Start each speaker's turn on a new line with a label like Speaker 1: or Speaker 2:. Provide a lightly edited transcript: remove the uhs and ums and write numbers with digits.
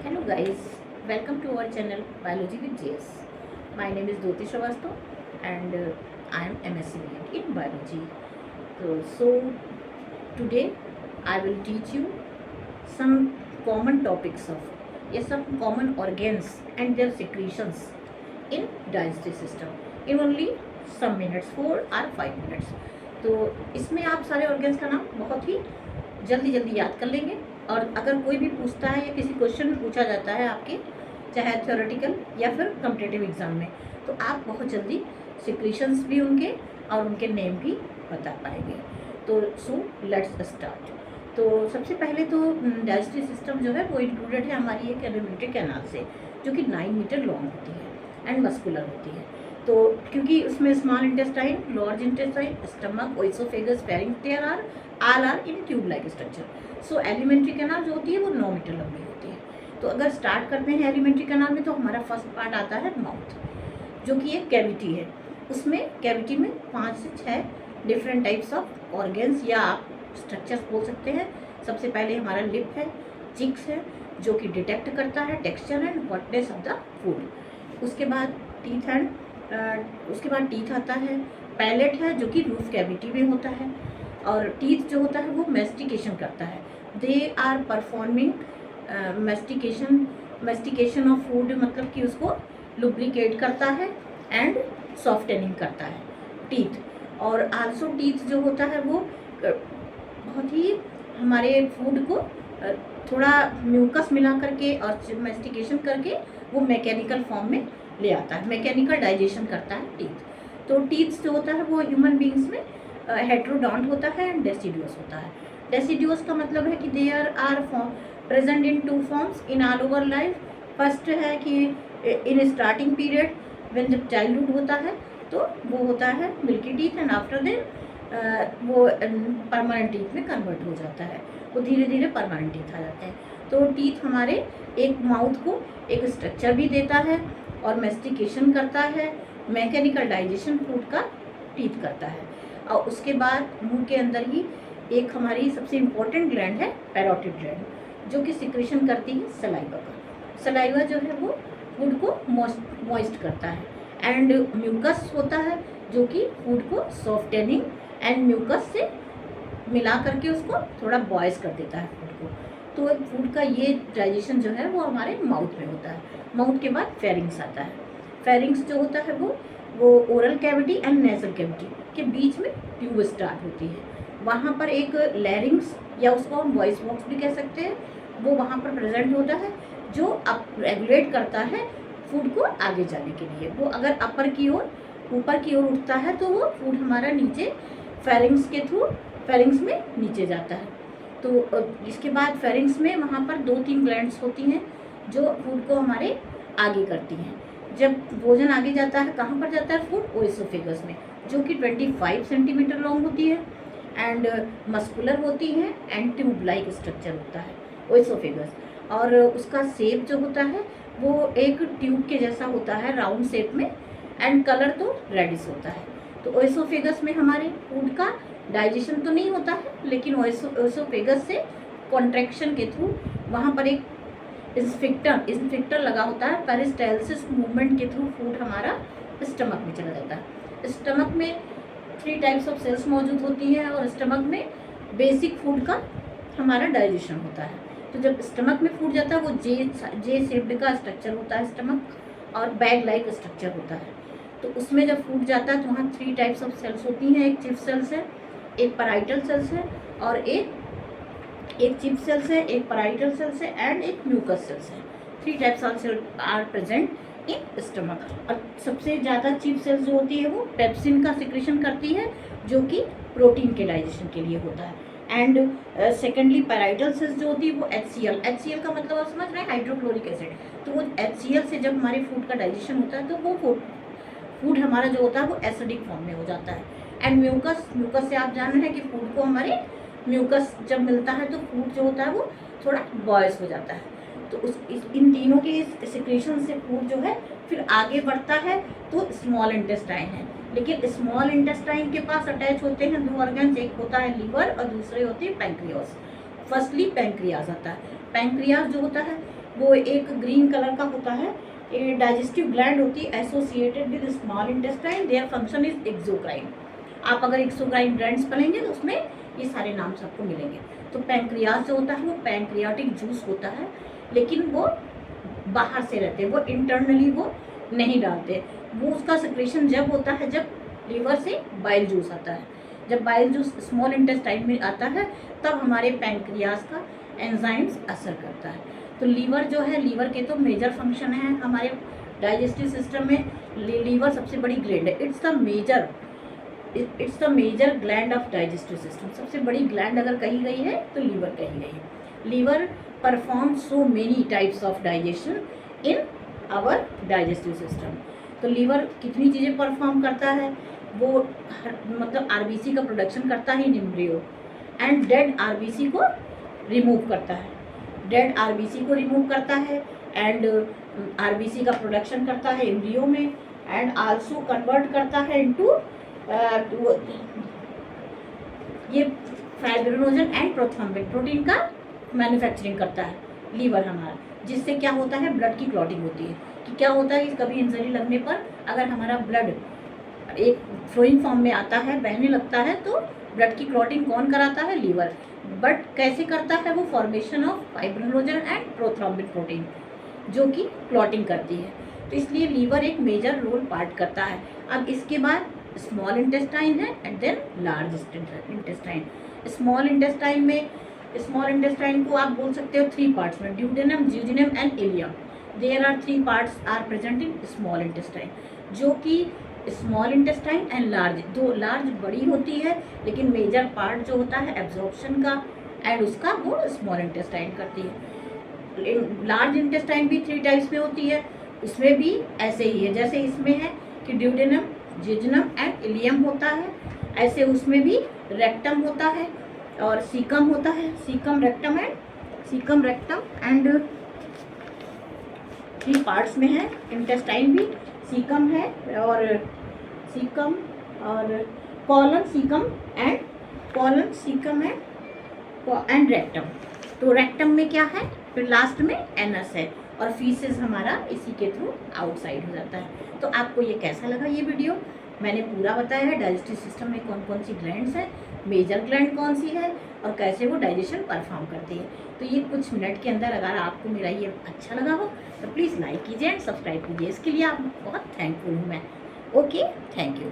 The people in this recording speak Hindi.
Speaker 1: Hello guys, welcome to our channel Biology with JS. My name is Doti Shrivastava and I am MSc BEd in Biology. So today I will teach you some common topics of some common organs and their secretions in digestive system in only some minutes, 4 or 5 minutes. तो इसमें आप सारे ऑर्गेन्स का नाम बहुत ही जल्दी जल्दी याद कर लेंगे। और अगर कोई भी पूछता है या किसी क्वेश्चन में पूछा जाता है आपके, चाहे थ्योरेटिकल या फिर कॉम्पिटिटिव एग्जाम में, तो आप बहुत जल्दी सिक्रीशंस भी उनके और उनके नेम भी बता पाएंगे। तो सो लेट्स स्टार्ट। तो सबसे पहले तो डाइजेस्टिव सिस्टम जो है वो इंक्लूडेड है हमारी एक एलिमेंट्री कैनाल से, जो कि 9 मीटर लॉन्ग होती है एंड मस्कुलर होती है। तो क्योंकि उसमें small intestine, large intestine, stomach, oesophagus, pharynx are all are in tube like structure. So alimentary canal जो होती है वो 9 मीटर लंबी होती है। तो अगर स्टार्ट करते हैं एलिमेंट्री कैनाल में, तो हमारा फर्स्ट पार्ट आता है माउथ, जो कि एक कैविटी है। उसमें कैविटी में 5 से 6 डिफरेंट टाइप्स ऑफ ऑर्गेन्स या आप स्ट्रक्चर्स बोल सकते हैं। सबसे पहले हमारा लिप है, चिक्स है, जो कि डिटेक्ट करता है texture and hotness of the food. उसके बाद टीथ आता है। पैलेट है, जो कि रूफ कैविटी में होता है। और टीथ जो होता है वो मेस्टिकेशन करता है। They are performing mastication of food, मतलब कि उसको लुब्रिकेट करता है एंड सॉफ्टनिंग करता है टीथ। और आल्सो टीथ जो होता है वो बहुत ही हमारे फूड को थोड़ा म्यूकस मिला करके और मेस्टिकेशन करके वो मैकेनिकल फॉर्म में ले आता है, मैकेनिकल डाइजेशन करता है टीथ। तो टीथ जो होता है वो ह्यूमन बींग्स में हेट्रोडॉन्ट होता है एंड डेसिडियस होता है। डेसिडियस का मतलब है कि they are present in 2 forms in all over life. First है कि इन स्टार्टिंग पीरियड व्हेन जब चाइल्डहुड होता है तो वो होता है milky teeth and after then वो परमानेंट टीथ में कन्वर्ट हो जाता है। वो धीरे धीरे परमानेंट टीथ आ जाते हैं। तो टीथ हमारे एक माउथ को एक स्ट्रक्चर भी देता है और मेस्टिकेशन करता है, मैकेनिकल डाइजेशन फूड का टीथ करता है। और उसके बाद मुंह के अंदर ही एक हमारी सबसे इम्पोर्टेंट ग्लैंड है पैरोटिड ग्लैंड, जो कि सिक्रेशन करती है सलाइवा का। सलाइवा जो है वो फूड को मॉइस्ट करता है एंड म्यूकस होता है, जो कि फूड को सॉफ्टनिंग एंड म्यूकस से मिला करके उसको थोड़ा बॉयस कर देता है फूड को। तो फूड का ये डाइजेशन जो है वो हमारे माउथ में होता है। माउथ के बाद फेरिंग्स आता है। फेरिंग्स जो होता है वो oral cavity and nasal cavity के बीच में ट्यूब स्टार्ट होती है। वहाँ पर एक लैरिंग्स या उसको हम वॉइस बॉक्स भी कह सकते हैं, वो वहाँ पर प्रेजेंट होता है, जो अप रेगुलेट करता है फूड को आगे जाने के लिए। वो अगर ऊपर की ओर उठता है तो वो फूड हमारा नीचे फेरिंग्स के थ्रू फेरिंग्स में नीचे जाता है। तो इसके बाद फेरिंग्स में वहाँ पर 2-3 ग्लैंड्स होती हैं जो फूड को हमारे आगे करती हैं। जब भोजन आगे जाता है, कहाँ पर जाता है फूड? ओइसोफेगस में, जो कि 25 सेंटीमीटर लॉन्ग होती है एंड मस्कुलर होती है एंड ट्यूब लाइक स्ट्रक्चर होता है ओइसोफेगस। और उसका शेप जो होता है वो एक ट्यूब के जैसा होता है, राउंड शेप में, एंड कलर तो रेडिश होता है। तो ओइसोफेगस में हमारे फूड का डाइजेशन तो नहीं होता है, लेकिन ओइसोफेगस से कॉन्ट्रैक्शन के थ्रू वहाँ पर एक इंस्फिक्टर लगा होता है। पेरिस्टाल्सिस मूवमेंट के थ्रू फूड हमारा स्टमक में चला जाता है। स्टमक में 3 टाइप्स ऑफ सेल्स मौजूद होती हैं और स्टमक में बेसिक फूड का हमारा डाइजेशन होता है। तो जब स्टमक में फूड जाता है वो जे शेप्ड का स्ट्रक्चर होता है स्टमक, और बैग लाइक स्ट्रक्चर होता है। तो उसमें जब फूड जाता है तो वहाँ 3 टाइप्स ऑफ सेल्स होती हैं। एक चिप सेल्स है, एक पैराइटल सेल्स है, और एक चिप सेल्स है, एक पैराइटल सेल्स है एंड एक म्यूकस सेल्स है। 3 types of cells are present in stomach. और सबसे ज़्यादा चिप सेल्स जो होती है वो पेप्सिन का सिक्रेशन करती है, जो कि प्रोटीन के डाइजेशन के लिए होता है। एंड सेकेंडली पैराइटल सेल्स जो होती है वो HCl का मतलब आप समझ रहे हैं, हाइड्रोक्लोरिक एसिड। तो वो HCl से जब हमारे फूड का डाइजेशन होता है तो वो फूड हमारा जो होता है वो एसिडिक फॉर्म में हो जाता है। एंड म्यूकस से आप जान रहे हैं कि फूड को हमारे म्यूकस जब मिलता है तो फूड जो होता है वो थोड़ा बॉयस हो जाता है। तो इन तीनों के सिक्रेशन से फूड जो है फिर आगे बढ़ता है तो स्मॉल इंटेस्टाइन है। लेकिन स्मॉल इंटेस्टाइन के पास अटैच होते हैं 2 ऑर्गन्स, एक होता है लीवर और दूसरे होती है पैंक्रियास। फर्स्टली पैंक्रियास आता है। पैंक्रियास जो होता है वो एक ग्रीन कलर का होता है, ये डाइजेस्टिव ग्लैंड होती है associated with small intestine, their function is exocrine. आप अगर एक्सोक्राइन ग्लैंड्स पढ़ेंगे तो उसमें ये सारे नाम सबको मिलेंगे। तो पैंक्रियास जो होता है वो पैंक्रियाटिक जूस होता है, लेकिन वो बाहर से रहते हैं, वो इंटरनली वो नहीं डालते। वो उसका सिक्रेशन जब होता है जब लीवर से बाइल जूस आता है। जब बाइल जूस स्मॉल इंटेस्टाइन में आता है तब हमारे पैंक्रियास का एंजाइम्स असर करता है। तो लीवर जो है, लीवर के तो मेजर फंक्शन है हमारे डाइजेस्टिव सिस्टम में। लीवर सबसे बड़ी ग्लैंड है, it's the major gland of digestive system. सबसे बड़ी ग्लैंड अगर कही गई है तो लीवर कही गई है। Liver perform so many types of digestion in our digestive system. तो लीवर कितनी चीज़ें परफॉर्म करता है, वो मतलब आरबीसी का प्रोडक्शन करता है इन एम्ब्रियो, एंड डेड आरबीसी को रिमूव करता है, डेड आरबीसी को रिमूव करता है, एंड आरबीसी का प्रोडक्शन करता है एम्ब्रियो में, एंड आल्सो कन्वर्ट करता है इनटू ये फाइब्रिनोजन एंड प्रोथ्रोम्बिन प्रोटीन का मैन्युफैक्चरिंग करता है लीवर हमारा, जिससे क्या होता है ब्लड की क्लॉटिंग होती है। कि क्या होता है कि कभी इंजरी लगने पर अगर हमारा ब्लड एक फ्लोइंग फॉर्म में आता है, बहने लगता है, तो ब्लड की क्लॉटिंग कौन कराता है, लीवर। बट कैसे करता है वो, formation of fibrinogen and prothrombin protein जो कि क्लॉटिंग करती है। तो इसलिए लीवर एक मेजर रोल पार्ट करता है। अब इसके बाद स्मॉल इंटेस्टाइन है and then large intestine. Small intestine को आप बोल सकते हो 3 पार्ट्स में, duodenum, jejunum and ileum. There are 3 parts are present in small intestine, जो कि स्मॉल इंटेस्टाइन एंड लार्ज, दो लार्ज बड़ी होती है लेकिन मेजर पार्ट जो होता है एब्जॉर्प्शन का एंड उसका वो स्मॉल इंटेस्टाइन करती है। लार्ज इंटेस्टाइन भी 3 टाइप्स में होती है, उसमें भी ऐसे ही है जैसे इसमें है कि ड्यूडेनम, जियोजेनियम एंड इलियम होता है, ऐसे उसमें भी रेक्टम होता है और सीकम होता है, सीकम रेक्टम एंड 3 पार्ट्स में है। इंटेस्टाइन भी सीकम है और कॉलन सीकम एंड रेक्टम। तो रेक्टम में क्या है, फिर लास्ट में एनस है और फीसेस हमारा इसी के थ्रू आउटसाइड हो जाता है। तो आपको ये कैसा लगा ये वीडियो, मैंने पूरा बताया है डाइजेस्टिव सिस्टम में कौन कौन सी ग्लैंड्स हैं, मेजर ग्लैंड कौन सी है और कैसे वो डाइजेशन परफॉर्म करती है। तो ये कुछ मिनट के अंदर अगर आपको मेरा ये अच्छा लगा हो तो प्लीज़ लाइक कीजिए एंड सब्सक्राइब कीजिए, इसके लिए आप बहुत थैंकफुल हूँ मैं। Okay, thank you.